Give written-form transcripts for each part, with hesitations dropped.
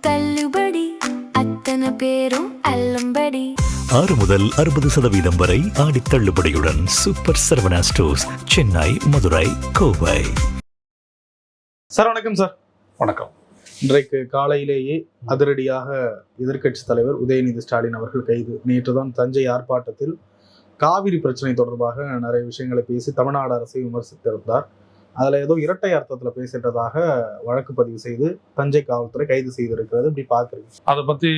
தள்ளுபடி அத்தனை பேரும் அல்லம்படி 6 முதல் 60% வரை ஆடி தள்ளுபடியுடன் super Saravana stores, Chennai, Madurai, Kovai. Sir வணக்கம். சார் வணக்கம். இன்றைக்கு காலையிலேயே அதிரடியாக எதிர்க்கட்சி தலைவர் உதயநிதி ஸ்டாலின் அவர்கள் கைது. நேற்றுதான் தஞ்சை ஆர்ப்பாட்டத்தில் காவிரி பிரச்சனை தொடர்பாக நிறைய விஷயங்களை பேசி தமிழ்நாடு அரசை விமர்சித்திருந்தார். அதில் ஏதோ இரட்டை அர்த்தத்தில் பேசிட்டதாக வழக்கு பதிவு செய்து தஞ்சை காவல்துறை கைது செய்திருக்கிறது. இப்படி பார்க்குறீங்க? அதை பற்றி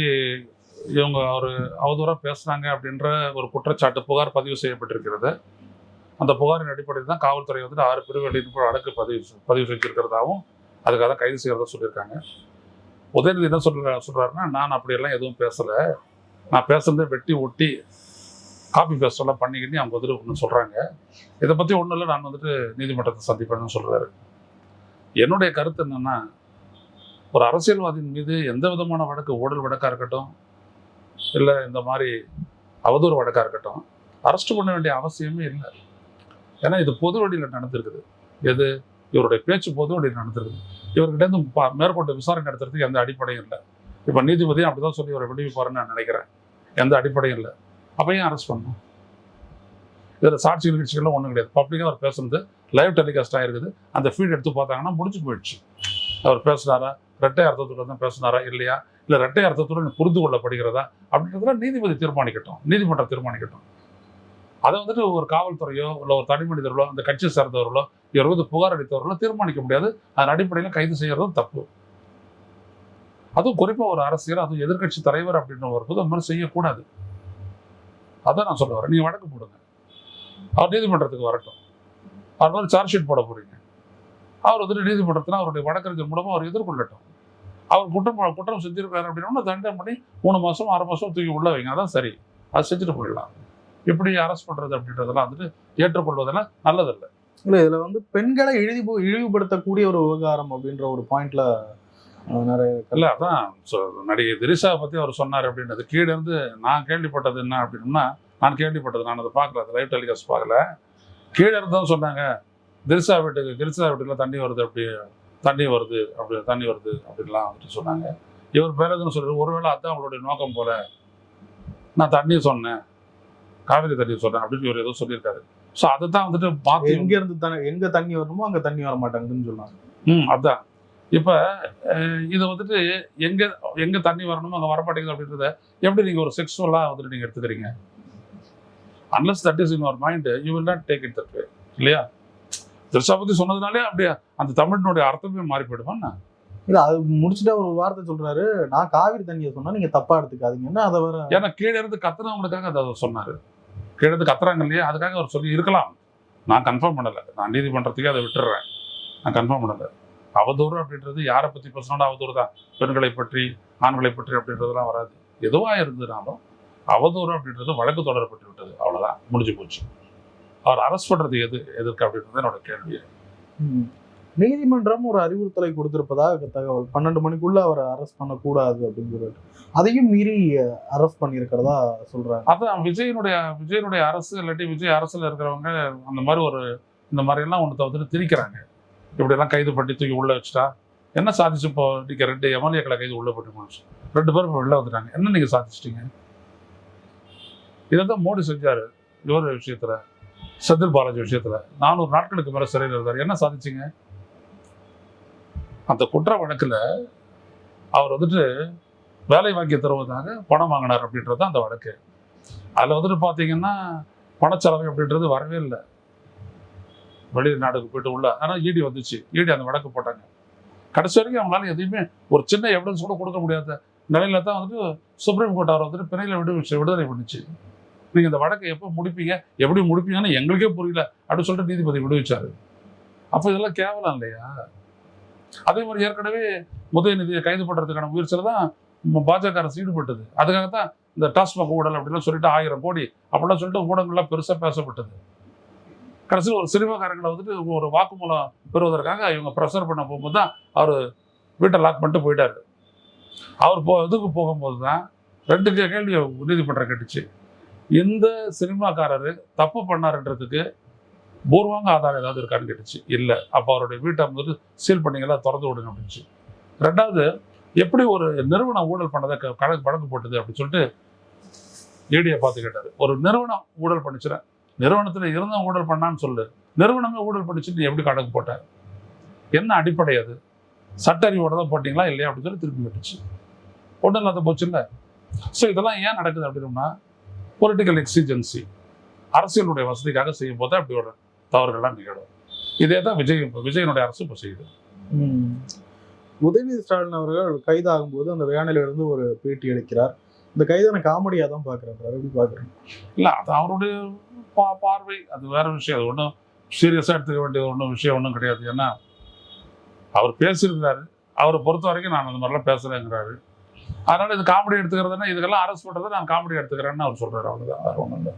இவங்க ஒரு அவதூறாக பேசுனாங்க அப்படின்ற ஒரு குற்றச்சாட்டு புகார் பதிவு செய்யப்பட்டிருக்கிறது. அந்த புகாரின் அடிப்படையில் தான் காவல்துறை 6 பிரிவுகளின் வழக்கு பதிவு செஞ்சிருக்கிறதாவும் அதுக்காக தான் கைது செய்கிறதா சொல்லியிருக்காங்க. உதயநிதி என்ன சொல்கிறாருன்னா, நான் அப்படியெல்லாம் எதுவும் பேசலை, நான் பேசுறதே வெட்டி ஒட்டி காப்பி பேஸ்டெல்லாம் பண்ணிக்கிட்டு அவங்க ஒன்று சொல்கிறாங்க. இதை பற்றி ஒன்றும் இல்லை, நான் நீதிமன்றத்தை சந்திப்பேன்னு சொல்கிறாரு. என்னுடைய கருத்து என்னென்னா, ஒரு அரசியல்வாதியின் மீது எந்த விதமான வழக்கு, ஊழல் வழக்காக இருக்கட்டும் இல்லை இந்த மாதிரி அவதூறு வழக்காக இருக்கட்டும், அரெஸ்ட் பண்ண வேண்டிய அவசியமே இல்லை. ஏன்னா இது பொது வழியில் நடந்திருக்குது. எது இவருடைய பேச்சு பொது வழியில் நடந்திருக்குது. இவர்கிட்டேருந்து மேற்கொண்டு விசாரணை நடத்துறதுக்கு எந்த அடிப்படையும் இல்லை. இப்போ நீதிபதியும் அப்படி தான் சொல்லி இவரை விடுவிப்பாருன்னு நான் நினைக்கிறேன். எந்த அடிப்படையும் இல்லை. அப்போ ஏன் அரெஸ்ட் பண்ணணும்? இதில் சாட்சி நிகழ்ச்சிகள்லாம் ஒன்றும் கிடையாது. பப்ளிக்காக அவர் பேசுறது லைவ் டெலிகாஸ்ட் ஆகிருக்குது. அந்த ஃபீட் எடுத்து பார்த்தாங்கன்னா முடிஞ்சு போயிடுச்சு. அவர் பேசுனாரா, இரட்டை அர்த்தத்துடன் தான் பேசுனாரா இல்லையா, இல்லை இரட்டை அர்த்தத்துடன் புரிந்து கொள்ளப்படுகிறதா அப்படின்றதுல நீதிபதி தீர்மானிக்கட்டும், நீதிமன்றம் தீர்மானிக்கட்டும். அதை ஒரு காவல்துறையோ இல்லை ஒரு தனி மனிதர்களோ அந்த கட்சி சேர்ந்தவர்களோ இவர் புகார் அளித்தவர்களோ தீர்மானிக்க முடியாது. அதன் அடிப்படையில் கைது செய்யறதும் தப்பு. அதுவும் குறிப்பாக ஒரு அரசியல், அதுவும் எதிர்கட்சி தலைவர் அப்படின்னு வரும்போது அந்த மாதிரி செய்யக்கூடாது. அதான் நான் சொல்ல வரேன். நீங்கள் வழக்கு போடுங்க, அவர் நீதிமன்றத்துக்கு வரட்டும். அவர் மாதிரி சார்ஜ் ஷீட் போட போறீங்க, அவர் நீதிமன்றத்தில் அவருடைய வழக்கறிஞர் மூலமாக அவர் எதிர்கொள்ளட்டும். அவர் குற்றம் செஞ்சிருக்காரு அப்படின்னா தண்டனை பண்ணி 3 மாதம் 6 மாதம் தூக்கி உள்ள வைங்க. அதான் சரி, அது செஞ்சுட்டு போயிடலாம். இப்படி அரெஸ்ட் பண்றது அப்படின்றதெல்லாம் ஏற்றுக்கொள்வதெல்லாம் நல்லதில்லை. இல்லை, இதில் பெண்களை இழிவுபடுத்தக்கூடிய ஒரு விவகாரம் அப்படின்ற ஒரு பாயிண்ட்ல நிறைய இல்லை. அதான் நடிகை திரிஷா பற்றி அவர் சொன்னார் அப்படின்றது கீழே இருந்து நான் கேள்விப்பட்டது என்ன அப்படின்னா, நான் அதை பார்க்கல, அது லைவ் டெலிகாஸ்ட் பார்க்கல. கீழே இருந்து தான் சொன்னாங்க, திரிஷா வீட்டுக்குள்ள தண்ணி வருது அப்படின்லாம் சொன்னாங்க. இவர் பேர் எதுன்னு சொல்றாரு, ஒருவேளை அதுதான் அவங்களுடைய நோக்கம் போல, நான் தண்ணி சொன்னேன், காவிரி தண்ணி சொன்னேன் அப்படின்னு இவர் ஏதோ சொல்லியிருக்காரு. ஸோ அதை தான் மாற்றி எங்க தண்ணி வரணுமோ அங்கே தண்ணி வர மாட்டாங்கன்னு சொன்னாங்க. அதுதான் இப்போ இதை எங்கே தண்ணி வரணுமோ அங்கே வரமாட்டேங்குது அப்படின்றத எப்படி நீங்கள் ஒரு செக்ஸுவலாக நீங்கள் எடுத்துக்கிறீங்க? Unless that is in your mind, you will not take it that way. இல்லையா? திரிஷா பற்றி சொன்னதுனாலே அப்படியே அந்த தமிழினுடைய அர்த்தமே மாறி போயிடுவான்னா? இல்லை, அது முடிச்சுட்டு ஒரு வார்த்தை சொல்றாரு, நான் காவிரி தண்ணியை சொன்னா நீங்க தப்பா எடுத்துக்காதீங்கன்னா அதை வர. ஏன்னா கீழே இருந்து கத்துனவங்களுக்காக அதை சொன்னார். கீழே இருந்து கத்துறாங்க இல்லையா, அதுக்காக அவர் சொல்லி இருக்கலாம். நான் கன்ஃபார்ம் பண்ணலை, நான் நீதிமன்றத்துக்கே அதை விட்டுடுறேன், நான் கன்ஃபார்ம் பண்ணலை. அவதூறு அப்படின்றது யாரை பற்றி பேசினாலும் அவதூறு தான். பெண்களை பற்றி, ஆண்களை பற்றி அப்படின்றதுலாம் வராது. எதுவாக இருந்ததுனாலும் அவதூறு அப்படின்றது வழக்கு தொடரப்பட்டு விட்டது, அவ்வளோதான், முடிஞ்சு போச்சு. அவர் அரெஸ்ட் பண்ணுறது எதற்கு அப்படின்றது என்னோட கேள்வி. நீதிமன்றம் ஒரு அறிவுறுத்தலை கொடுத்திருப்பதாக தகவல். 12 மணிக்குள்ள அவரை அரெஸ்ட் பண்ணக்கூடாது அப்படின்னு சொல்லிட்டு அதையும் மீறி அரெஸ்ட் பண்ணியிருக்கிறதா சொல்றாங்க. அதான் விஜயனுடைய அரசு இல்லாட்டி விஜய் அரசுல இருக்கிறவங்க அந்த மாதிரி இந்த மாதிரி எல்லாம் ஒன்று திணிக்கிறாங்க. இப்படியெல்லாம் கைது பண்ணி தூக்கி உள்ள வச்சுட்டா என்ன சாதிச்சு? இப்போ நீங்க 2 எம்எல்ஏக்களை கைது உள்ள போட்டு முடிச்சு 2 பேரும் வெளில வந்துட்டாங்க. என்ன நீங்க சாதிச்சிட்டீங்க? இதைதான் மோடி செஞ்சாரு. இவர் விஷயத்துல, செந்தில் பாலாஜி விஷயத்துல 400 நாட்களுக்கு மேல சிறையில் இருந்தார். என்ன சாதிச்சிங்க? அந்த குற்ற வழக்குல அவர் வேலை வாங்கி தருவதாக பணம் வாங்கினார் அப்படின்றது அந்த வழக்கு. அதுல பாத்தீங்கன்னா பணச்செலவு அப்படின்றது வரவே இல்லை. வெளிநாடுக்கு போயிட்டு உள்ள, ஆனால் இடி வந்துச்சு, இடி அந்த வழக்கு போட்டாங்க. கடைசி வரைக்கும் அவங்களால எதையுமே ஒரு சின்ன எவிடன்ஸ் கூட கொடுக்க முடியாத நிலையில தான் சுப்ரீம் கோர்ட் அவர் பிணையில விடுதலை பண்ணிச்சு. நீங்க இந்த வழக்கை எப்போ முடிப்பீங்க, எப்படி முடிப்பீங்கன்னு எங்களுக்கே புரியல அப்படின்னு சொல்லிட்டு நீதிபதி விடுவிச்சாரு. அப்போ இதெல்லாம் கேவலம் இல்லையா? அதே மாதிரி ஏற்கனவே உதயநிதியை கைது பண்றதுக்கான முயற்சியில தான் பாஜக அரசு ஈடுபட்டது. அதுக்காகத்தான் இந்த டாஸ்மாக் ஊழல் அப்படிலாம் சொல்லிட்டு 1000 கோடி அப்படிலாம் சொல்லிட்டு ஊடகங்கள்லாம் பெருசா பேசப்பட்டது. கடைசியில் ஒரு சினிமாக்காரங்களை ஒரு வாக்குமூலம் பெறுவதற்காக இவங்க ப்ரெஷர் பண்ண போகும்போது தான் அவர் வீட்டை லாக் பண்ணிட்டு போயிட்டாரு. அவர் இதுக்கு போகும்போது தான் 2 கேள்வி நீதிமன்றம் கேட்டுச்சு. இந்த சினிமாக்காரரு தப்பு பண்ணாருன்றதுக்கு பூர்வாங்க ஆதாரம் ஏதாவது இருக்கான்னு கேட்டுச்சு. இல்லை. அப்போ அவருடைய வீட்டை சீல் பண்ணிங்களா, திறந்து விடுங்க அப்படின்ச்சு. 2வது, எப்படி ஒரு நிறுவனம் ஊழல் பண்ணதை வழக்கு போட்டது அப்படின்னு சொல்லிட்டு ஈடியை பார்த்து கேட்டார். ஒரு நிறுவனம் ஊழல் பண்ணிச்சுன்னா நிறுவனத்தில் இருந்தும் ஊழல் பண்ணான்னு சொல்லு, நிறுவனமே ஊழல் பண்ணிச்சுட்டு எப்படி கணக்கு போட்ட, என்ன அடிப்படை அது, சட்ட அறிவோட தான் போட்டிங்களா இல்லையா அப்படின்னு சொல்லி திருப்பி விட்டுச்சு. ஒன்றும் இல்லாத போச்சு இல்லை. ஸோ இதெல்லாம் ஏன் நடக்குது அப்படின்னா பொலிட்டிக்கல் எக்ஸிஜென்சி, அரசியலுடைய வசதிக்காக செய்யும் போது அப்படி ஒரு தவறுகள்லாம் நிகழும். இதே தான் விஜயனுடைய அரசு இப்போ செய்யுது. உதயநிதி ஸ்டாலின் அவர்கள் கைதாகும் போது அந்த வேனையிலிருந்து ஒரு பேட்டி அளிக்கிறார். இந்த கைதான காமெடியாக தான் பார்க்குறாரு. எப்படி பார்க்குறேன்? இல்லை, அது அவருடைய பார்வை, அது வேற விஷயம். அது ஒன்றும் சீரியஸாக எடுத்துக்க வேண்டிய விஷயம் ஒன்றும் கிடையாது. ஏன்னா அவர் பேசியிருக்கிறாரு, அவரை பொறுத்த வரைக்கும் நான் அந்த மாதிரிலாம் பேசுகிறேங்கிறாரு. அதனால இது காமெடி எடுத்துக்கிறதுனா இதுக்கெல்லாம் அரெஸ்ட் பண்ணுறதை நான் காமெடி எடுத்துக்கிறேன்னு அவர் சொல்கிறாரு. அவ்வளோதான், வேறு ஒன்றும் இல்லை.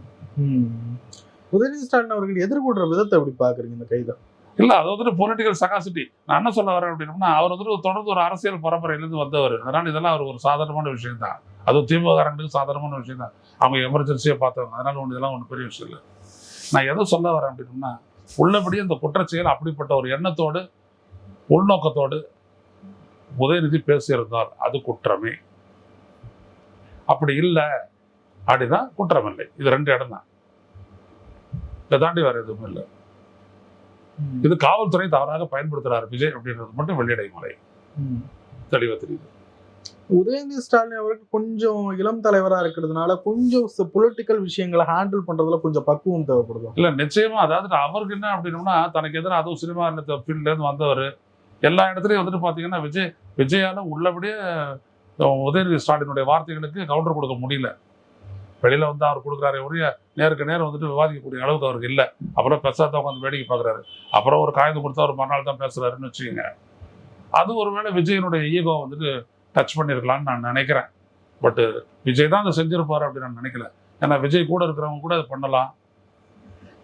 உதயநிதி ஸ்டாலின் அவர்கள் எதிர்கொள்கிற விதத்தை எப்படி பார்க்குறீங்க இந்த கைதை? இல்லை, அது வந்துட்டு பொலிட்டிக்கல் சகாசிட்டி. நான் என்ன சொல்ல வரேன் அப்படின்னா, அவர் வந்துட்டு தொடர்ந்து ஒரு அரசியல் பரம்பரையிலேருந்து வந்தவர். அதனால் இதெல்லாம் அவர் ஒரு சாதாரணமான விஷயம் தான். அதுவும் திமுககாரங்களுக்கு சாதாரணமான விஷயம் தான். அவங்க எமர்ஜென்சியை பார்த்தவங்க. அதனால இதெல்லாம் ஒன்றும் பெரிய விஷயம் இல்லை. நான் எதை சொல்ல வரேன் அப்படின்னா, உள்ளபடியே இந்த குற்றச்செயல் அப்படிப்பட்ட ஒரு எண்ணத்தோடு உள்நோக்கத்தோடு உதயநிதி பேசியிருந்தால் அது குற்றமே. அப்படி இல்லை அப்படின்னா குற்றம் இல்லை. இது 2 இடம் தான், இதை தாண்டி வேற எதுவும் இல்லை. இது காவல்துறை தவறாக பயன்படுத்துறாரு விஜய் அப்படின்றது மட்டும் வெள்ளிடை முறை தெளிவா தெரியுது. உதயநிதி ஸ்டாலின் அவருக்கு கொஞ்சம் இளம் தலைவரா இருக்கிறதுனால கொஞ்சம் பொலிட்டிக்கல் விஷயங்களை ஹேண்டில் பண்றதுல கொஞ்சம் பக்குவம் தேவைப்படுது. இல்ல, நிச்சயமா. அதாவது அவருக்கு என்ன அப்படின்னா, தனக்கு எதிராக அதுவும் சினிமா ஃபீல்ட்ல இருந்து வந்தவர், எல்லா இடத்துலயும் வந்துட்டு பாத்தீங்கன்னா விஜயால உள்ளபடியே உதயநிதி ஸ்டாலினுடைய வார்த்தைகளுக்கு கவுண்டர் கொடுக்க முடியல. வெளியில வந்து அவர் கொடுக்குறாரு ஒரே நேருக்கு நேரம் வந்துட்டு விவாதிக்கக்கூடிய அளவுக்கு அவருக்கு இல்லை. அப்புறம் பெருசாக உட்காந்து வேடிக்கை பார்க்குறாரு. அப்புறம் ஒரு காகிதம் கொடுத்தா ஒரு மறுநாள் தான் பேசுறாருன்னு வச்சுக்கோங்க. அது ஒருவேளை விஜயனுடைய ஈகோ வந்துட்டு டச் பண்ணியிருக்கலான்னு நான் நினைக்கிறேன். பட்டு விஜய் தான் அதை செஞ்சிருப்பாரு அப்படின்னு நான் நினைக்கல. ஏன்னா விஜய் கூட இருக்கிறவங்க கூட அதை பண்ணலாம்,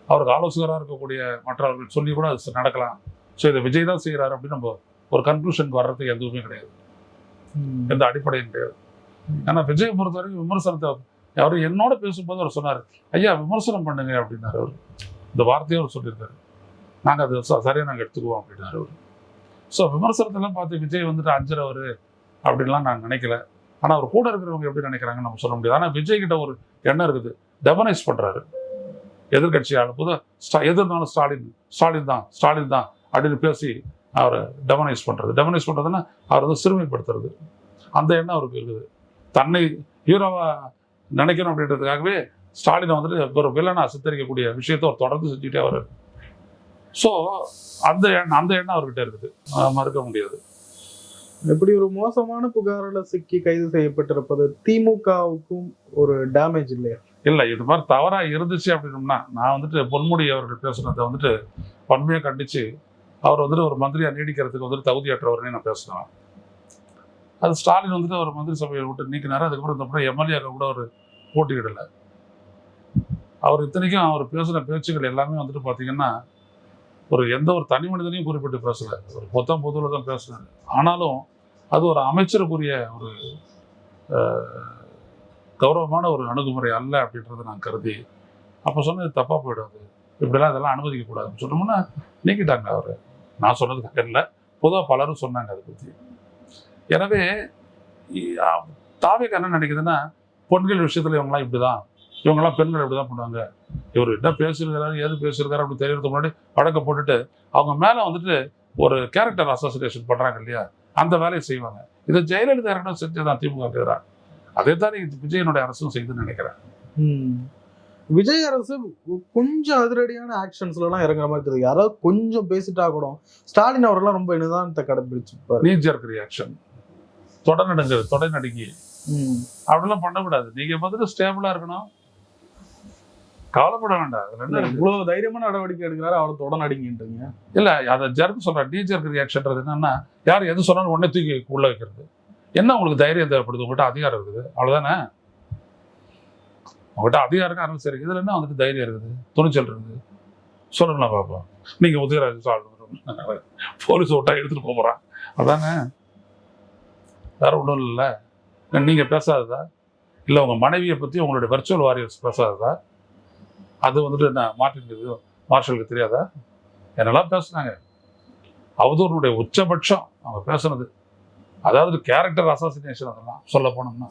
அவருக்கு ஆலோசகராக இருக்கக்கூடிய மற்றவர்கள் சொல்லி கூட அது நடக்கலாம். ஸோ இதை விஜய் தான் செய்கிறாரு அப்படின்னு நம்ம ஒரு கன்க்ளூஷனுக்கு வர்றதுக்கு எதுவுமே கிடையாது, எந்த அடிப்படையும் கிடையாது. ஏன்னா விஜய் பொறுத்த வரைக்கும் விமர்சனத்தை அவர் என்னோட பேசும்போது அவர் சொன்னார், ஐயா விமர்சனம் பண்ணுங்க அப்படின்னாரு. அவர் இந்த வார்த்தையும் அவர் சொல்லியிருக்காரு, நாங்கள் அது சரியாக நாங்கள் எடுத்துக்குவோம் அப்படின்னாரு அவர். ஸோ விமர்சனத்தெல்லாம் பார்த்து விஜய் வந்துட்டு அஞ்சுறவர் அப்படின்லாம் நான் நினைக்கல. ஆனால் அவர் கூட இருக்கிறவங்க எப்படி நினைக்கிறாங்கன்னு நம்ம சொல்ல முடியாது. ஆனால் விஜய் கிட்ட ஒரு எண்ணம் இருக்குது, டெமனைஸ் பண்ணுறாரு எதிர்கட்சியால். எதிர்னாலும் ஸ்டாலின் தான் அப்படின்னு பேசி அவரை டெமனைஸ் பண்ணுறதுன்னா அவர் வந்து சிறுமைப்படுத்துறது, அந்த எண்ணம் அவருக்கு இருக்குது. தன்னை ஹீரோவா நினைக்கணும் அப்படின்றதுக்காகவே ஸ்டாலினை வந்துட்டு ஒரு வில்லனா சித்தரிக்கக்கூடிய விஷயத்தை அவர் தொடர்ந்து செஞ்சுட்டே வர்றாரு. ஸோ அந்த எண்ணம் அவர்கிட்ட இருக்குது, மறுக்க முடியாது. எப்படி ஒரு மோசமான புகாரில் சிக்கி கைது செய்யப்பட்டிருப்பது திமுகவுக்கும் ஒரு டேமேஜ் இல்லையா? இல்லை, இது மாதிரி தவறாக இருந்துச்சு அப்படின்னோம்னா, நான் வந்துட்டு பொன்முடி அவர்கள் பேசுனதை வந்துட்டு வன்மையாக கண்டித்து அவர் வந்துட்டு ஒரு மந்திரியாக நீடிக்கிறதுக்கு வந்துட்டு தகுதியற்றவர்னே நான் பேசுகிறேன். அது ஸ்டாலின் வந்துட்டு அவர் மந்திரி சபையை விட்டு நீக்கினார். அதுக்கப்புறம் இந்த அப்புறம் எம்எல்ஏக்கள் கூட அவர் போட்டியிடலை. அவர் இத்தனைக்கும் அவர் பேசுகிற பேச்சுகள் எல்லாமே வந்துட்டு பார்த்தீங்கன்னா ஒரு எந்த ஒரு தனி மனிதனையும் குறிப்பிட்டு பேசலை, ஒரு பொதுவில் தான் பேசுனார். ஆனாலும் அது ஒரு அமைச்சருக்குரிய ஒரு கௌரவமான ஒரு அணுகுமுறை அல்ல அப்படின்றத நான் கருதி அப்போ சொன்னது தப்பாக போயிடாது, இப்படிலாம் இதெல்லாம் அனுமதிக்கக்கூடாதுன்னு சொன்னோம்னா நீக்கிட்டாங்க அவர். நான் சொன்னதுக்காக இல்லை, பொதுவாக பலரும் சொன்னாங்க அதை பற்றி. எனவே தாவேக்கு என்ன நினைக்குதுன்னா, பெண்கள் விஷயத்தில் இவங்களாம் இப்படிதான், இவங்கெல்லாம் பெண்கள் இப்படி தான் பண்ணுவாங்க, இவர் என்ன பேசியிருக்கிறாரு ஏது பேசியிருக்காரு அப்படின்னு தெரியறதுக்கு முன்னாடி வழக்க போட்டுட்டு அவங்க மேலே வந்துட்டு ஒரு கேரக்டர் அசோசியேஷன் பண்ணுறாங்க இல்லையா, அந்த வேலையை செய்வாங்க. இதை ஜெயலலிதா யாரும் செஞ்சதான் திமுக எதிராக. அதே தான் விஜயனுடைய அரசும் செய்துன்னு நினைக்கிறேன். விஜய் அரசு கொஞ்சம் அதிரடியான ஆக்ஷன்ஸ்லாம் இறங்குற மாதிரி தெரியுது. யாராவது கொஞ்சம் பேசிட்டா கூட ஸ்டாலின் அவரெல்லாம் ரொம்ப நிதானத்தை கடைபிடிச்சிருப்பாரு. நீஜர்க் ரியாக்ஷன், தொடை நடுங்கி அப்படிலாம் பண்ணக்கூடாது. நீங்க பார்த்துட்டு ஸ்டேபிளா இருக்கணும், கவலைப்பட வேண்டாம். இவ்வளவு தைரியமான நடவடிக்கை எடுக்கிறாரு, அவரை தொட நடுங்கின்றீங்க. இல்ல, அதை ஜர்க்கு சொல்றேன். நீஜர்க் ரியாக்ஷன்றது என்னன்னா, யார் எது சொன்னாலும் உடனே தூக்கி உள்ள வைக்கிறது. என்ன உங்களுக்கு தைரியம் தேவைப்படுது? உங்கள்கிட்ட அதிகாரம் இருக்குது, அவ்வளவுதானே. உங்கள்கிட்ட அதிகாரம் இருக்கு, அரசு இருக்கு, இதுல என்ன வந்துட்டு தைரியம் இருக்குது, துணிச்சல் இருக்குது, சொல்லலாம் பார்ப்போம். நீங்க உதயராஜ் போலீஸ் விட்டா எடுத்துட்டு போறான், அதானே, வேற ஒன்றும் இல்லை. நீங்க பேசாததா இல்லை உங்க மனைவியை பத்தி உங்களுடைய வர்ச்சுவல் வாரியர்ஸ் பேசாததா, அது வந்துட்டு என்ன மார்ஷலுக்கு தெரியாதா? என்னெல்லாம் பேசுனாங்க. அவதூறுடைய உச்சபட்சம் அவங்க பேசுனது. அதாவது கேரக்டர் அசாசினேஷன் அதெல்லாம் சொல்ல போனோம்னா.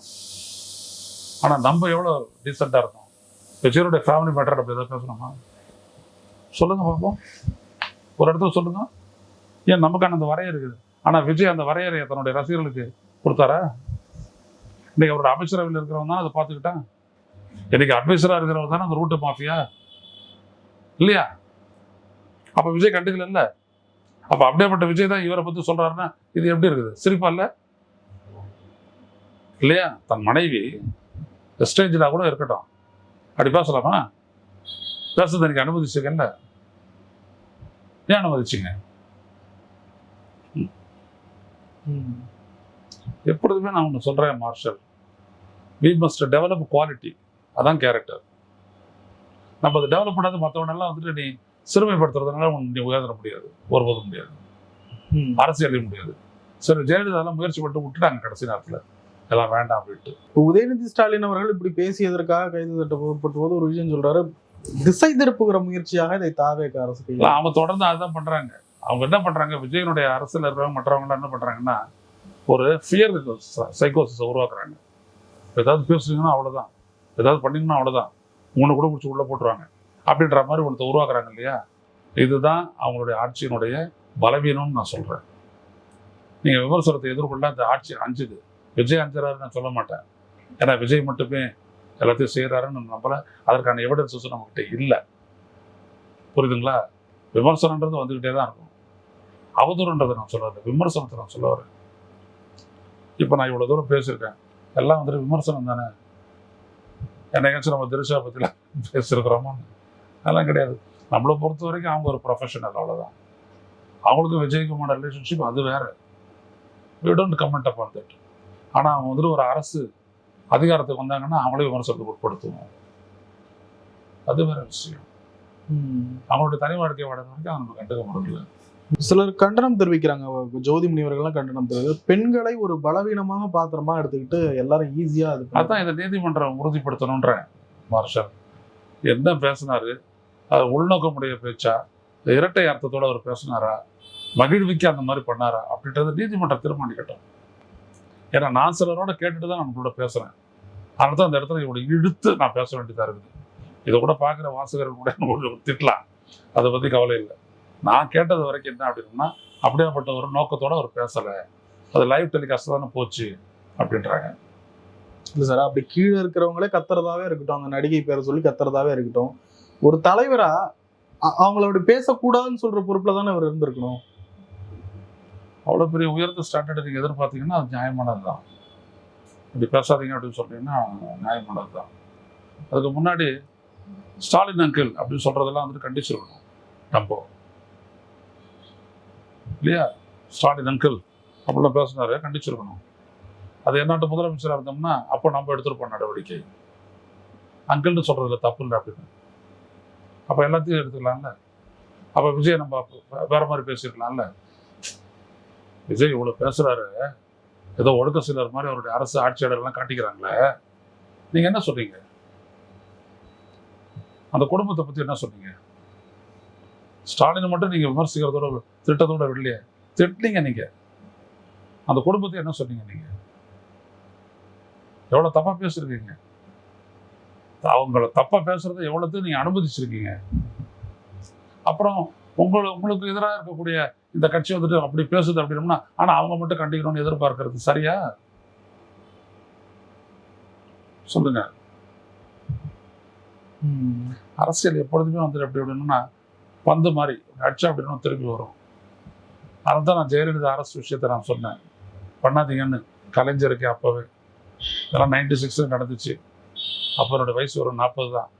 ஆனால் நம்ம எவ்வளோ டீசெண்டாக இருக்கோம். விஜயனுடைய ஃபேமிலி மேட்டர் அப்படி எதாவது பேசணுமா? சொல்லுங்க பார்ப்போம், ஒரு இடத்துல சொல்லுங்க. ஏன் நமக்கான அந்த வரையறை இருக்குது. ஆனால் விஜய் அந்த வரையறையை தன்னுடைய ரசிகர்களுக்கு கொடுத்தாரா? இன்னைக்கு அவரோட அமைச்சரவையில் இருக்கிறவங்க தான் அதை பார்த்துக்கிட்டான். இன்னைக்கு அட்வைசராக இருக்கிறவங்க தானே அந்த ரூட்டு மாஃபியா இல்லையா? அப்போ விஜய் கண்டுக்கல இல்லை. அப்போ அப்படியேப்பட்ட விஜய் தான் இவரை பற்றி சொல்கிறாருன்னா இது எப்படி இருக்குது? சிரிப்பா இல்லை இல்லையா? தன் மனைவி எஸ்டேஜில் கூட இருக்கட்டும், அப்படி பேசலாமா? பேசுறது எனக்கு அனுமதிச்சிருக்கேன்ல, ஏன் அனுமதிச்சிங்க? எப்பொழுதுமே நான் ஒன்று சொல்கிறேன் Marshal, we must develop quality. அதான் கேரக்டர். நம்ம அதை டெவலப் பண்ணாது மற்றவனெல்லாம் வந்துட்டு நீ சிறுமைப்படுத்துறதுனால நீ உயர்ந்துட முடியாது, ஒருபோதும் முடியாது, அரசியலையும் முடியாது. சரி, ஜெயலலிதாலாம் முயற்சி பண்ணிட்டு விட்டுட்டாங்க கடைசி நேரத்தில், எல்லாம் வேண்டாம் அப்படின்ட்டு. உதயநிதி ஸ்டாலின் அவர்கள் இப்படி பேசியதற்காக கைது தட்டப்பட்ட போது ஒரு விஷயம் சொல்றாரு, திசை திருப்புகிற முயற்சியாக இதை தாவேக அரசு செய்யலாம். அவங்க தொடர்ந்து அதுதான் பண்றாங்க. அவங்க என்ன பண்றாங்க, விஜயனுடைய அரசியல் இருக்கிறவங்க மற்றவங்க என்ன பண்றாங்கன்னா ஒரு ஃபியர் சைக்கோசிஸை உருவாக்குறாங்க. ஏதாவது பேசுறீங்கன்னா அவ்வளோதான், ஏதாவது பண்ணீங்கன்னா அவ்வளோதான், உன்னை கூட பிடிச்சி உள்ளே போட்டுருவாங்க அப்படின்ற மாதிரி ஒருத்த உருவாக்குறாங்க இல்லையா? இதுதான் அவங்களுடைய ஆட்சியினுடைய பலவீனம்னு நான் சொல்கிறேன். நீங்கள் விமர்சனத்தை எதிர்கொள்ள அந்த ஆட்சி அஞ்சுது. விஜய் அஞ்சுறாருன்னு நான் சொல்ல மாட்டேன். ஏன்னா விஜய் மட்டுமே எல்லாத்தையும் செய்கிறாருன்னு நம்பல, அதற்கான எவிடன்ஸஸும் நம்மகிட்ட இல்லை. புரியுதுங்களா? விமர்சனன்றது வந்துக்கிட்டே தான் இருக்கும். அவதூறுன்றதை நான் சொல்லலை, விமர்சனத்தை நான் சொல்ல வரேன். இப்போ நான் இவ்வளோ தூரம் பேசியிருக்கேன், எல்லாம் வந்துட்டு விமர்சனம் தானே. என்னைக்காச்சும் நம்ம திரிஷா பற்றிலாம் பேசியிருக்கிறோமோ? அதெல்லாம் கிடையாது. நம்மளை பொறுத்த வரைக்கும் அவங்க ஒரு ப்ரொஃபஷனல், அவ்வளோதான். அவங்களுக்கும் விஜய்க்குமான ரிலேஷன்ஷிப் அது வேறு. We don't comment upon that. ஆனால் அவங்க வந்துட்டு ஒரு அரசு அதிகாரத்துக்கு வந்தாங்கன்னா அவங்களே விமர்சனத்துக்கு உட்படுத்துவோம், அது வேற விஷயம். அவங்களுடைய தனி வாழ்க்கை வாழ வரைக்கும் அவங்க கண்டுக்க முடியல. சிலர் கண்டனம் தெரிவிக்கிறாங்க, ஜோதி முனிவர்கள்லாம் கண்டனம் தெரிவிக்கிறாங்க, பெண்களை ஒரு பலவீனமாக பாத்திரமா எடுத்துக்கிட்டு எல்லாரும் ஈஸியா அது. அதான் இந்த நீதிமன்றம் உறுதிப்படுத்தணுன்ற மார்ஷல் என்ன பேசினாரு, அது உள்நோக்கமுடைய பேச்சா, இரட்டை அர்த்தத்தோட அவர் பேசினாரா, மகிழ்விக்க அந்த மாதிரி பண்ணாரா அப்படின்றத நீதிமன்றம் தீர்மானிக்கட்டும். ஏன்னா நான் சிலரோட கேட்டுட்டு தான் நான் கூட பேசுறேன். அதனால தான் அந்த இடத்துல இவ்வளோ இழுத்து நான் பேச வேண்டியதாக இருக்குது. இதை கூட பார்க்குற வாசகர்கள் கூட திட்டலாம், அதை பற்றி கவலை இல்லை. நான் கேட்டது வரைக்கும் என்ன அப்படின்னா, அப்படியாப்பட்ட ஒரு நோக்கத்தோட அவர் பேசலை, அது லைவ் டெலிகாஸ்ட் தானே போச்சு அப்படின்றாங்க. இல்லை சார், அப்படி கீழே இருக்கிறவங்களே கத்துறதாவே இருக்கட்டும், அந்த நடிகை பேரை சொல்லி கத்துறதாவே இருக்கட்டும், ஒரு தலைவரா அவங்கள அப்படி பேசக்கூடாதுன்னு சொல்ற பொறுப்புல தானே அவர் இருந்திருக்கணும். அவ்வளோ பெரிய உயர்ந்த ஸ்டாண்டர்டு நீங்கள் எதிர்பார்த்தீங்கன்னா அது நியாயமானது தான். இப்படி பேசாதீங்க அப்படின்னு சொல்றீங்கன்னா நியாயமானது தான். அதுக்கு முன்னாடி ஸ்டாலின் அங்கிள் அப்படின்னு சொல்றதெல்லாம் வந்துட்டு கண்டிச்சிருக்கணும் நம்ம, இல்லையா? ஸ்டாலின் அங்கிள் அப்படிலாம் பேசினாரு, கண்டிச்சிருக்கணும். அது என்னாட்டு முதலமைச்சராக இருந்தோம்னா அப்போ நம்ம எடுத்துருப்போம் நடவடிக்கை. அங்கிள்னு சொல்றதுல தப்பு இல்லை அப்படின்னு, அப்போ எல்லாத்தையும் எடுத்துக்கலாம்ல. அப்போ விஜய் நம்ம வேற மாதிரி பேசியிருக்கலாம்ல. விஜய் இவ்வளோ பேசுறாரு, ஏதோ ஒடுக்க சிலர் மாதிரி அவருடைய அரசு ஆட்சியாளர்லாம் காட்டிக்கிறாங்களே, நீங்க என்ன சொல்றீங்க? அந்த குடும்பத்தை பத்தி என்ன சொன்னீங்க? ஸ்டாலினை மட்டும் நீங்க விமர்சிக்கிறதோட திட்டத்தோட வெளியே திட்டினீங்க. நீங்க அந்த குடும்பத்தை என்ன சொன்னீங்க? நீங்க எவ்வளவு தப்பா பேசிருக்கீங்க. அவங்கள தப்பா பேசுறதை எவ்வளவு நீங்க அனுமதிச்சிருக்கீங்க. அப்புறம் உங்களுக்கு எதிராக இருக்கக்கூடிய இந்த கட்சி வந்துட்டு அப்படி பேசுது அப்படின்னா, ஆனா அவங்க மட்டும் கண்டிக்கணும்னு எதிர்பார்க்கறது சரியா? சொல்லுங்க. அரசியல் எப்பொழுதுமே வந்துட்டு எப்படி அப்படின்னா பந்து மாதிரி அடிச்சா அப்படின்னு திரும்பி வரும். அதனால தான் நான் ஜெயலலிதா அரசு விஷயத்த நான் சொன்னேன், பண்ணாதீங்கன்னு. கலைஞருக்கு அப்பவே இதெல்லாம் 96 நடந்துச்சு. அப்போ என்னோட வயசு ஒரு 40 தான்,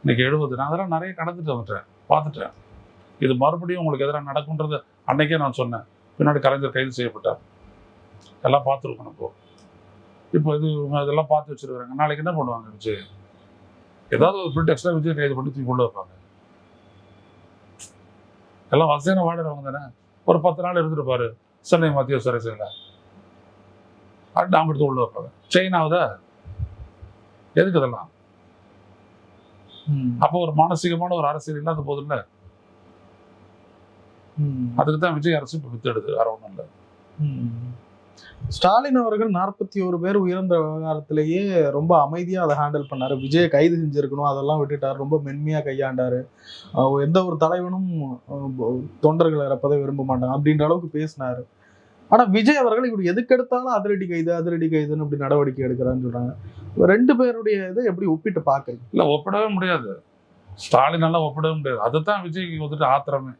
இன்னைக்கு 70. நான் அதெல்லாம் நிறைய கடந்துட்டு வந்துட்டேன், பார்த்துட்டேன். இது மறுபடியும் உங்களுக்கு எதிராக நடக்கும்ன்றது அன்னைக்கே நான் சொன்னேன். பின்னாடி கலைஞர் கைது செய்யப்பட்டார், எல்லாம் பார்த்துருக்கணும். இப்போ இதெல்லாம் பார்த்து வச்சிருக்காங்க. நாளைக்கு என்ன பண்ணுவாங்க? விஜய் ஏதாவது ஒரு பிரிட்டெக்ஸ்ல விஜய் கைது பண்ணி தூக்கி கொண்டு வைப்பாங்க. எல்லாம் வசதியான வாடுறவங்க தானே. ஒரு 10 நாள் இருந்துருப்பாரு சென்னை மத்திய சிறையில், அப்படி அவங்க எடுத்து உள்ள வைப்பாங்க. செயின் ஆகுதா? எதுக்கு இதெல்லாம்? அப்போ ஒரு மானசீகமான ஒரு அரசியல் இல்லாத போது இல்லை. அதுக்கு தான் விஜய் அரசு இப்போ வித்துடுது, வேற ஒன்றும் இல்லை. ஸ்டாலின் அவர்கள் 41 பேர் உயர்ந்த விவகாரத்திலேயே ரொம்ப அமைதியா அதை ஹேண்டில் பண்ணாரு. விஜயை கைது செஞ்சிருக்கணும், அதெல்லாம் விட்டுட்டாரு. ரொம்ப மென்மையா கையாண்டாரு. எந்த ஒரு தலைவனும் தொண்டர்களை இறப்பதை விரும்ப மாட்டாங்க அப்படின்ற அளவுக்கு பேசினாரு. ஆனா விஜய் அவர்கள் இப்படி எதுக்கெடுத்தாலும் அதிரடி கைதுன்னு இப்படி நடவடிக்கை எடுக்கிறான்னு சொல்றாங்க. 2 பேருடைய இதை எப்படி ஒப்பிட்டு பாக்குறீங்க? இல்ல ஒப்பிடவே முடியாது. ஸ்டாலினால ஒப்பிடவே முடியாது. அதுதான் விஜய்க்கு வந்துட்டு ஆத்திரமே.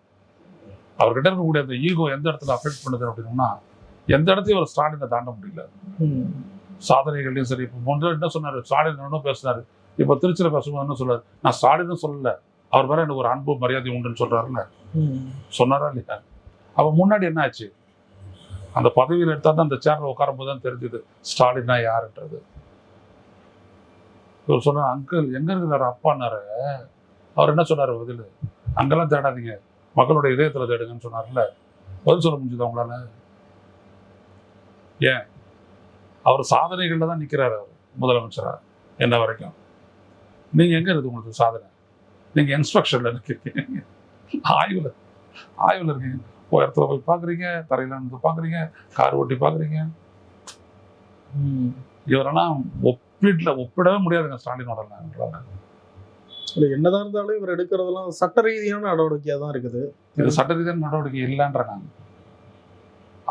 அவர்கிட்ட இருக்கக்கூடிய அந்த ஈகோ எந்த இடத்துல அஃபெக்ட் பண்ணுது அப்படின்னா, எந்த இடத்தையும் ஒரு ஸ்டாலினை தாண்ட முடியல. சாதனைகள்லையும் சரி. இப்போ முன்னாடி என்ன சொன்னாரு, ஸ்டாலின் என்ன பேசினாரு, இப்போ திருச்சியில் பேசும்போது என்ன சொல்றாரு, நான் ஸ்டாலினும் சொல்லல, அவர் மேல எனக்கு ஒரு அன்பு மரியாதை உண்டுன்னு சொல்றாருல்ல, சொன்னாரா இல்லையா? அப்ப முன்னாடி என்ன ஆச்சு? அந்த பதவியில் எடுத்தா தான் அந்த சேர்ல உட்காரும் போது தான் தெரிஞ்சது ஸ்டாலினா யாருன்றது. இவர் சொன்னார், அங்கிள் எங்க இருக்கிறாரு அப்பான்னாரு. அவர் என்ன சொன்னாரு பதில், அங்கெல்லாம் தேடாதீங்க, மக்களுடைய இதயத்துல தேடுங்கன்னு சொன்னார்ல. பதில் சொல்ல முடிஞ்சது அவங்களால? ஏன்? அவர் சாதனைகள்ல தான் நிக்கிறாரு அவர் முதலமைச்சரா என்ன வரைக்கும். நீங்க எங்க இருக்கு உங்களுக்கு சாதனை? நீங்க இன்ஸ்பெக்ஷன்ல இருக்கீங்க, ஆய்வுல இருக்கீங்க. இடத்துல போய் பாக்குறீங்க, தரையில இருந்து பாக்குறீங்க, கார் ஓட்டி பாக்குறீங்க. இவரெல்லாம் ஒப்பிடவே முடியாதுங்க ஸ்டாலினோட. என்னதான் இருந்தாலும் இவர் எடுக்கிறதெல்லாம் சட்ட ரீதியான நடவடிக்கையா தான் இருக்குது. இது சட்ட ரீதியான நடவடிக்கை இல்லைன்றாங்க.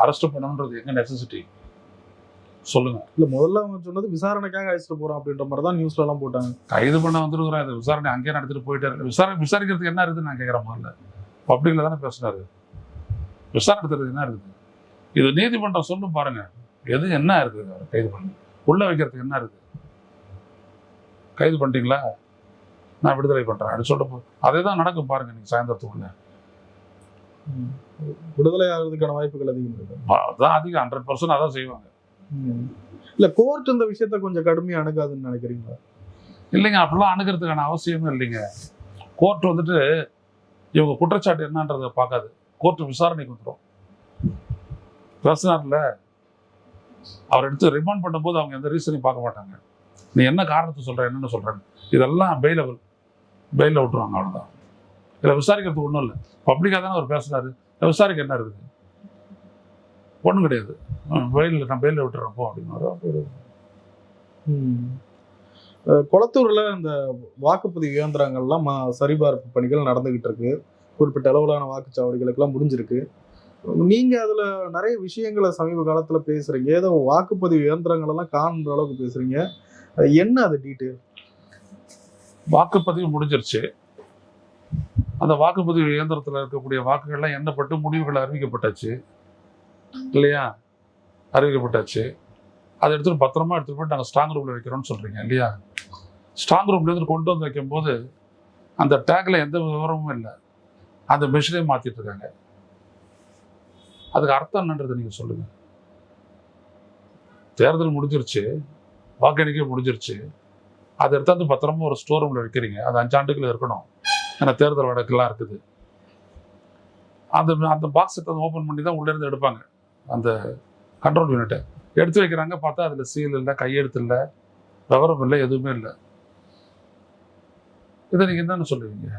அரெஸ்ட் பண்ணணுன்றது எங்க நெசசிட்டி சொல்லுங்க. இல்ல முதல்ல அவங்க சொன்னது விசாரணைக்காக அழைச்சிட்டு போறோம் அப்படின்ற மாதிரி தான் நியூஸ்ல எல்லாம் போட்டாங்க. கைது பண்ண வந்துருக்குறோம், இது விசாரணை அங்கேயே நடத்திட்டு போயிட்டாரு. விசாரிக்கிறதுக்கு என்ன இருக்குதுன்னு நான் கேட்கறேன். முதல்ல பப்ளிக்ல தானே பேசினாரு. விசாரணை எடுத்துறதுக்கு என்ன இருக்குது? இது நீதிமன்றம் சொல்லும் பாருங்க, எது என்ன இருக்குது? கைது பண்ணி உள்ள வைக்கிறதுக்கு என்ன இருக்குது? கைது பண்ணிட்டீங்களா, நான் விடுதலை பண்றேன் அப்படின்னு சொல்லிட்டு அதே தான் நடக்கும் பாருங்க. நீங்க சாயந்தரத்துக்குள்ள விடுதலை ஆகிறதுக்கான வாய்ப்புகள் அதிகம் இருக்கு. அதான் அதிகம், 100% அதான் செய்வாங்க. இல்ல கோர்ட் இந்த விஷயத்த கொஞ்சம் கடுமையா அணுகாதுன்னு நினைக்கிறீங்களா? இல்லைங்க, அப்படிலாம் அணுகிறதுக்கான அவசியமே இல்லைங்க. கோர்ட் வந்துட்டு இவங்க குற்றச்சாட்டு என்னன்றதை பார்க்காது. கோர்ட் விசாரணைக்கு வந்துடும். பிரச்சனை அவர் எடுத்து ரிமாண்ட் பண்ணும்போது அவங்க எந்த ரீசனையும் பார்க்க மாட்டாங்க. நீ என்ன காரணத்தை சொல்ற, என்னென்ன சொல்றேன்னு இதெல்லாம் பெயிலில் விட்டுருவாங்க. அவ்வளோதான். இதில் விசாரிக்கிறதுக்கு ஒன்றும் இல்லை. பப்ளிக்காக தானே அவர் பேசுறாரு. விசாரிக்க என்ன இருக்குது? ஒன்றும் கிடையாது. நான் பெயிலில் விட்டுறப்போ அப்படின்னு. கொளத்தூர்ல இந்த வாக்குப்பதிவு இயந்திரங்கள்லாம் சரிபார்ப்பு பணிகள் நடந்துகிட்டு இருக்கு. குறிப்பிட்ட அளவிலான வாக்குச்சாவடிகளுக்கெல்லாம் முடிஞ்சிருக்கு. நீங்க அதுல நிறைய விஷயங்களை சமீப காலத்துல பேசுறீங்க. ஏதோ வாக்குப்பதிவு இயந்திரங்கள் எல்லாம் காணுற அளவுக்கு பேசுறீங்க. என்ன அது டீட்டெயில்? வாக்குப்பதிவு முடிஞ்சிருச்சு. அந்த வாக்குப்பதிவு இயந்திரத்தில் இருக்கக்கூடிய வாக்குகள்லாம் எண்ணப்பட்டு முடிவுகள் அறிவிக்கப்பட்டாச்சு இல்லையா? அறிவிக்கப்பட்டாச்சு. அதை எடுத்துட்டு பத்திரமா எடுத்துட்டு போய் நாங்கள் ஸ்ட்ராங் ரூம்ல வைக்கிறோம்னு சொல்றீங்க இல்லையா? ஸ்ட்ராங் ரூம்ல இருந்து கொண்டு வந்து வைக்கும்போது அந்த டேக்ல எந்த விவரமும் இல்லை. அந்த மெஷினே மாத்திட்டு இருக்காங்க. அதுக்கு அர்த்தம் என்னன்றது நீங்க சொல்லுங்க. தேர்தல் முடிஞ்சிருச்சு, வாக்கு எண்ணிக்கை முடிஞ்சிருச்சு. அதை எடுத்தாந்து பத்திரமா ஒரு ஸ்டோர் ரூம்ல வைக்கிறீங்க. அது 5 ஆண்டுகள் இருக்கணும். ஏன்னா தேர்தல் வழக்கெல்லாம் இருக்குது. அந்த பாக்ஸ் ஓப்பன் பண்ணி தான் உள்ள இருந்து எடுப்பாங்க. அந்த கண்ட்ரோல் யூனிட்டை எடுத்து வைக்கிறாங்க. பார்த்தா அதுல சீல் இல்லை, கையெழுத்து இல்லை, விவரம் இல்லை, எதுவுமே இல்லை. இதை நீங்க என்னன்னு சொல்லுவீங்க?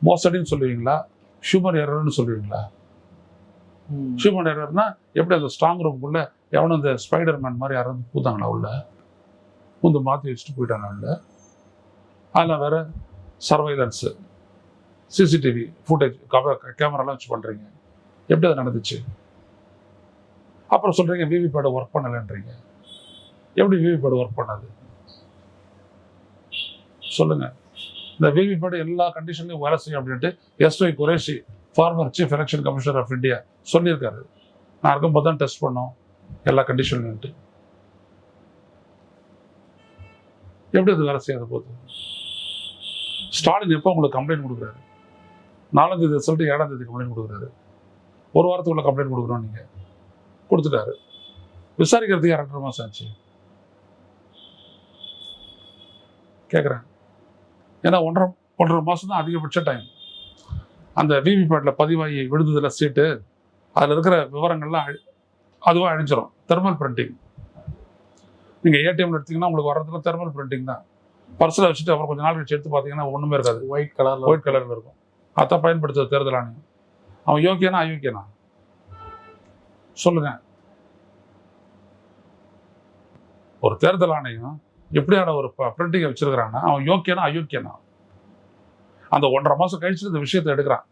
மோசடின்னு சொல்லுவீங்களா, ஹியூமன் எரர்னு சொல்லுவீங்களா? ஹியூமன் எரர்னா எப்படி? அந்த ஸ்ட்ராங் ரூம்குள்ள எவனும் இந்த ஸ்பைடர்மேன் மாதிரி யாராவது பூத்தாங்களா உள்ள? பூந்து மாற்றி வச்சுட்டு போயிட்டாங்க உள்ள. அதில் வேற சர்வைலன்ஸு, சிசிடிவி ஃபுட்டேஜ், கேமராலாம் வச்சு பண்ணுறீங்க. எப்படி அது நடந்துச்சு? அப்புறம் சொல்கிறீங்க விவிபேட் ஒர்க் பண்ணலைன்றீங்க. எப்படி விவிபேட் ஒர்க் பண்ணாது சொல்லுங்க. இந்த விவிபேட் எல்லா கண்டிஷன்லையும் வேலை செய்யும் அப்படின்ட்டு SY Qureshi, former chief election commissioner of India சொல்லியிருக்காரு. நான் இருக்கும்போது தான் டெஸ்ட் பண்ணோம் எல்லா கண்டிஷன்லையும். எப்படி அது வேலை செய்யாத போது? ஸ்டாலின் எப்போ உங்களுக்கு கம்ப்ளைண்ட் கொடுக்குறாரு? 4ஆம் தேதி ரிசல்ட், 7ஆம் தேதி கம்ப்ளைண்ட் கொடுக்குறாரு. ஒரு வாரத்துக்குள்ள கம்ப்ளைண்ட் கொடுக்குறோம். நீங்க கொடுத்துட்டாரு. விசாரிக்கிறதுக்கு 2.5 மாசம் ஆச்சு. கேட்குறேன். ஏன்னா 1.5 மாசம் தான் அதிகபட்ச டைம். அந்த விவிபேட்ல பதிவாகி விழுந்ததுல சீட்டு, அதில் இருக்கிற விவரங்கள்லாம் அதுவாக அழிஞ்சிடும். Thermal printing. நீங்கள் ஏடிஎம்ல எடுத்தீங்கன்னா உங்களுக்கு வர்றதுல தெர்மல் பிரிண்டிங் தான். பர்ஸில் வச்சுட்டு அப்புறம் கொஞ்சம் நாள் கழிச்சு எடுத்து பார்த்தீங்கன்னா ஒன்றுமே இருக்காது. ஒயிட் கலரில் இருக்கும். அதான் பயன்படுத்துறது தேர்தல் ஆணையம். அவன் யோக்கியனா அயோக்கியனா? சொல்லுங்க. ஒரு தேர்தல் ஆணையம் எப்படியான ஒரு பிரிண்டிங்கை வச்சிருக்கிறான்னா அவன் யோக்கியனா அயோக்கியனா? அந்த 1.5 மாசம் கழிச்சு இந்த விஷயத்தை எடுக்கிறான்.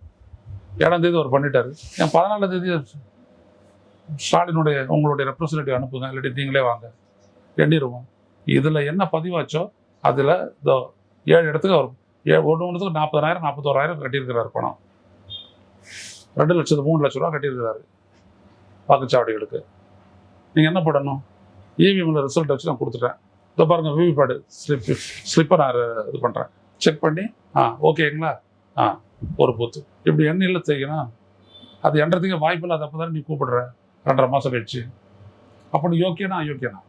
7ஆம் தேதி அவர் பண்ணிட்டாரு. என் 14ஆம் தேதி ஸ்டாலினுடைய உங்களுடைய ரெப்ரஸன்டேட்டிவ் அனுப்புங்க, இல்லாட்டி நீங்களே வாங்க, எண்ணிடுவோம். இதுல என்ன பதிவாச்சோ அதுல இந்த 7 இடத்துக்கு அவர் ஒன்றுக்கு 40,000 41,000 கட்டியிருக்கிறார் பணம். 2 லட்சத்து 3 லட்ச ரூபா கட்டியிருக்கிறாரு வாக்குச்சாவடிகளுக்கு. நீங்க என்ன பண்ணணும்? இவிஎம்ல ரிசல்ட் வச்சு நான் கொடுத்துட்டேன். இதோ பாருங்க, விவிபேட் ஸ்லிப்பை நான் இது பண்றேன், செக் பண்ணி ஓகேங்களா, ஒரு பூத்து இப்படி எண்ணில செய்யணும். அது எண்றதுக்கு வாய்ப்பு இல்லாத அப்போ தானே நீ கூப்பிடுற 2.5 மாசம் கழிச்சு. அப்போ நீ யோக்கியனா அயோக்கியனா?